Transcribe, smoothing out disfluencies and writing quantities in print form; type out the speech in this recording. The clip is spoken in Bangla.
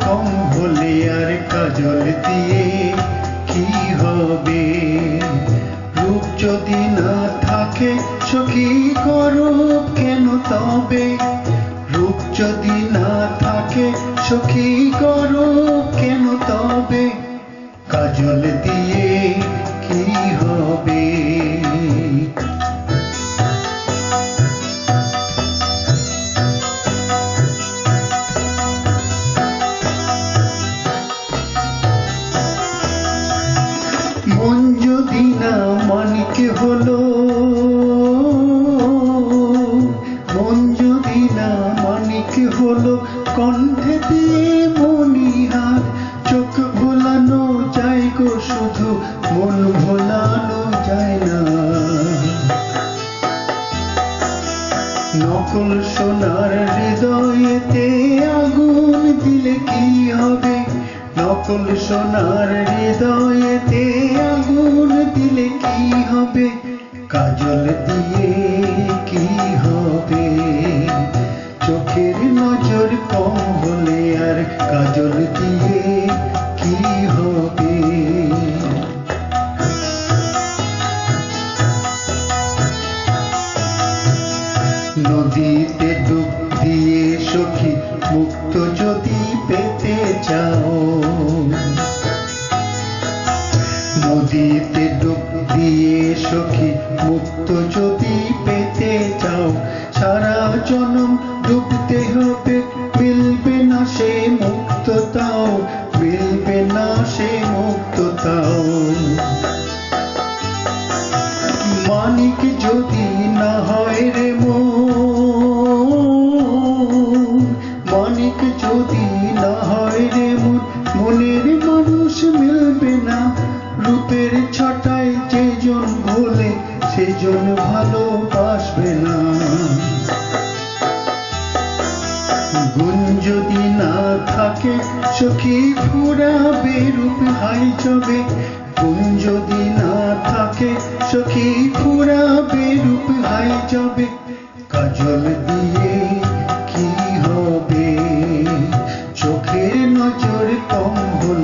কম হলে আর কাজল দিয়ে কি হবে? রূপ যদি না থাকে সখী করো কেন তবে? রূপ যদি না থাকে সখী করো কেন তবে? কাজল দিয়ে কি হবে? মন যদি না মানিক হলো, মন যদি না মানিক হলো, কণ্ঠে দিয়ে মণিহার। চোখ ভোলানো যায় গো শুধু, মন ভোলানো যায় না। নকল সোনার হৃদয়েতে আগুন দিলে কি হবে? নকল সোনার হৃদয়েতে আগুন দিলে কি হবে? কাজল দিয়ে কি হবে? চোখের নজর কম হলে আর কাজল দিয়ে কি হবে? নদীতে ডুব দিয়ে সখী মুক্ত যদি পেতে চাও, নদীতে ডুব দিয়ে সখী মুক্ত যদি পেতে চাও, সারা জনম ডুবতে হবে, মিলবে না সে মুক্ততাও, মিলবে না সে মুক্ততাও। মানিক যদি না হয় রে মন, মানিক যদি না হয় রে মন, মনের মানুষ মিলবে না। রূপের ছটায় যেজন ভোলে সেজন ভালোবাসবে না। গুণ যদি না থাকে সখী ফুরাবে রূপ হাই যাবে। গুণ যদি না থাকে সখী ফুরাবে রূপ হাই যাবে। কাজল দিয়ে কি হবে? চোখের নজর কম হলে